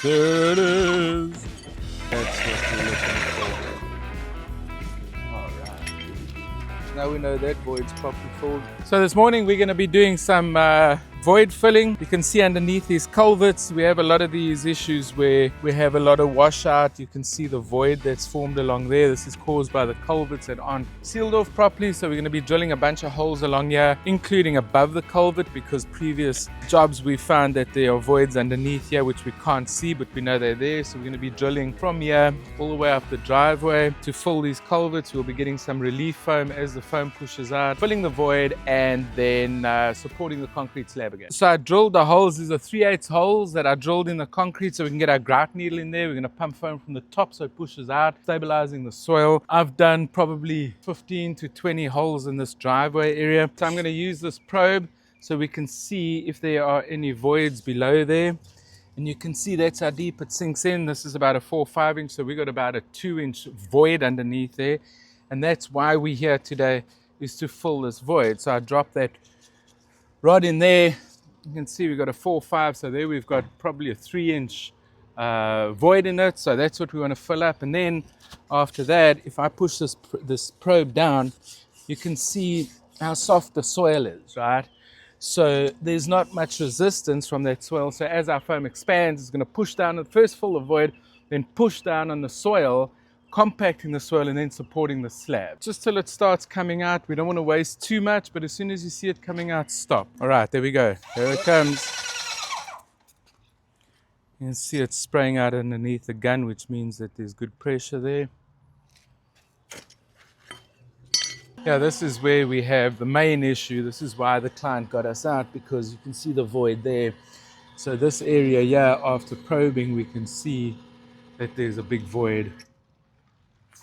There it is. That's what we're looking for. Alright. Now we know that void's properly filled. So this morning we're going to be doing some void filling. You can see underneath these culverts we have a lot of these issues where we have a lot of washout. You can see the void that's formed along there. This is caused by the culverts that aren't sealed off properly. So we're going to be drilling a bunch of holes along here, including above the culvert, because previous jobs we found that there are voids underneath here which we can't see, but we know they're there. So we're going to be drilling from here all the way up the driveway to fill these culverts. We'll be getting some relief foam as the foam pushes out, filling the void, and then supporting the concrete slab again. So I drilled the holes. These are 3/8 holes that I drilled in the concrete so we can get our grout needle in there. We're going to pump foam from the top so it pushes out, stabilizing the soil. I've done probably 15 to 20 holes in this driveway area. So I'm going to use this probe so we can see if there are any voids below there. And you can see that's how deep it sinks in. This is about a 4 or 5 inch, so we got about a 2-inch void underneath there. And that's why we're here today, is to fill this void. So I dropped that rod in there. You can see we've got a 4 or 5, so there we've got probably a 3-inch void in it. So that's what we want to fill up. And then after that, if I push this probe down, you can see how soft the soil is, right? So there's not much resistance from that soil. So as our foam expands, it's going to push down at first, fill the void, then push down on the soil, compacting the soil and then supporting the slab. Just till it starts coming out. We don't want to waste too much, but as soon as you see it coming out, stop. All right, there we go. There it comes. You can see it spraying out underneath the gun, which means that there's good pressure there. Yeah, this is where we have the main issue. This is why the client got us out, because you can see the void there. So this area here, after probing, we can see that there's a big void.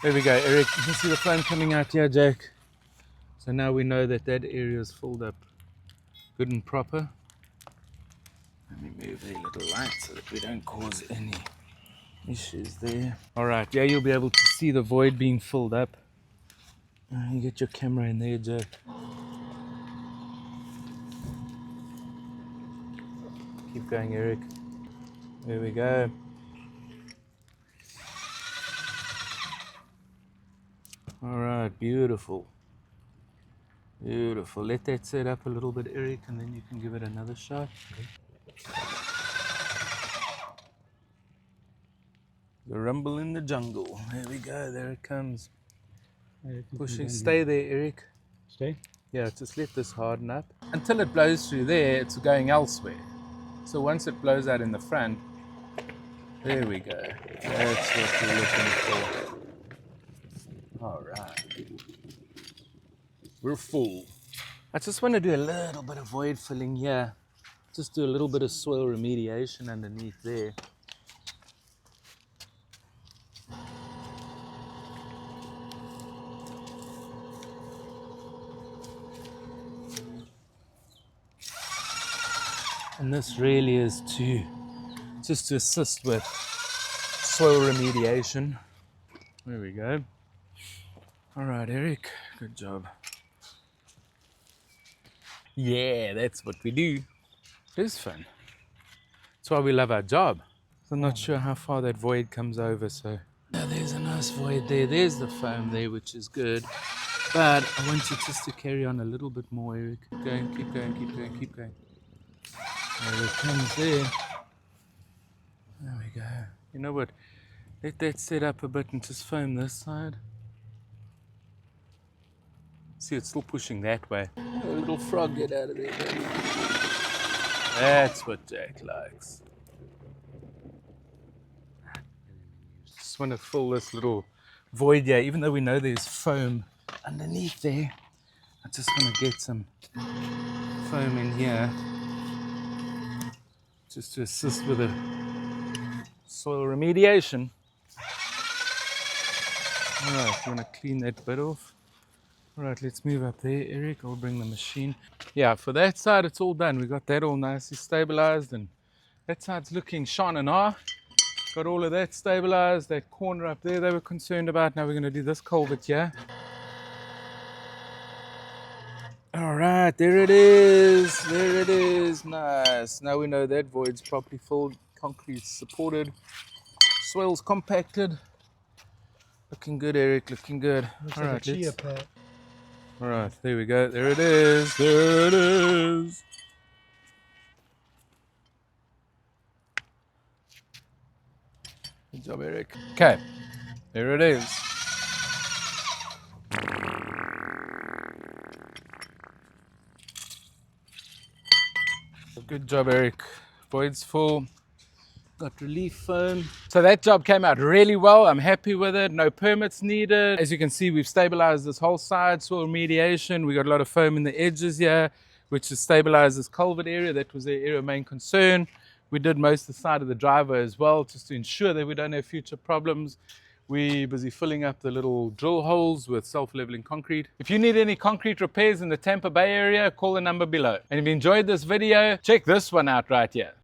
There we go, Eric. You can see the foam coming out here, Jack. So now we know that that area is filled up good and proper. Let me move a little light so that we don't cause any issues there. All right, yeah, you'll be able to see the void being filled up. You get your camera in there, Jack. Keep going, Eric. There we go. All right, beautiful. Beautiful. Let that set up a little bit, Eric, and then you can give it another shot. Okay. The rumble in the jungle. There we go. There it comes. Pushing. Stay there, Eric. Stay? Yeah, just let this harden up. Until it blows through there, it's going elsewhere. So once it blows out in the front, there we go. That's what we're looking for. All right. We're full. I just want to do a little bit of void filling here. Just do a little bit of soil remediation underneath there. And this really is just to assist with soil remediation. There we go. All right, Eric, good job. Yeah, that's what we do. It is fun. That's why we love our job. So I'm not sure how far that void comes over, so. Oh, there's a nice void there. There's the foam there, which is good. But I want you just to carry on a little bit more, Eric. Keep going, keep going, keep going, keep going. There it comes there. There we go. You know what? Let that set up a bit and just foam this side. See, it's still pushing that way. Oh, little frog, get out of there, baby. That's what Jack likes. Just want to fill this little void here, even though we know there's foam underneath there. I just want to get some foam in here, just to assist with the soil remediation. All right, you want to clean that bit off. All right, let's move up there, Eric. I'll bring the machine. Yeah, for that side, it's all done. We got that all nicely stabilized, and that side's looking shine and ah. Got all of that stabilized. That corner up there they were concerned about. Now we're going to do this culvert here. All right, there it is. There it is. Nice. Now we know that void's properly filled. Concrete supported. Soil's compacted. Looking good, Eric. Looking good. Looks All like right, a chia pet. all right, there we go. There it is. There it is. Good job, Eric. Okay, there it is. Good job, Eric. Void's full. Got relief foam. So that job came out really well. I'm happy with it. No permits needed. As you can see, we've stabilized this whole side, soil remediation. We got a lot of foam in the edges here, which has stabilized this culvert area. That was their area of main concern. We did most of the side of the driveway as well, just to ensure that we don't have future problems. We're busy filling up the little drill holes with self-leveling concrete. If you need any concrete repairs in the Tampa Bay area, call the number below. And if you enjoyed this video, check this one out right here.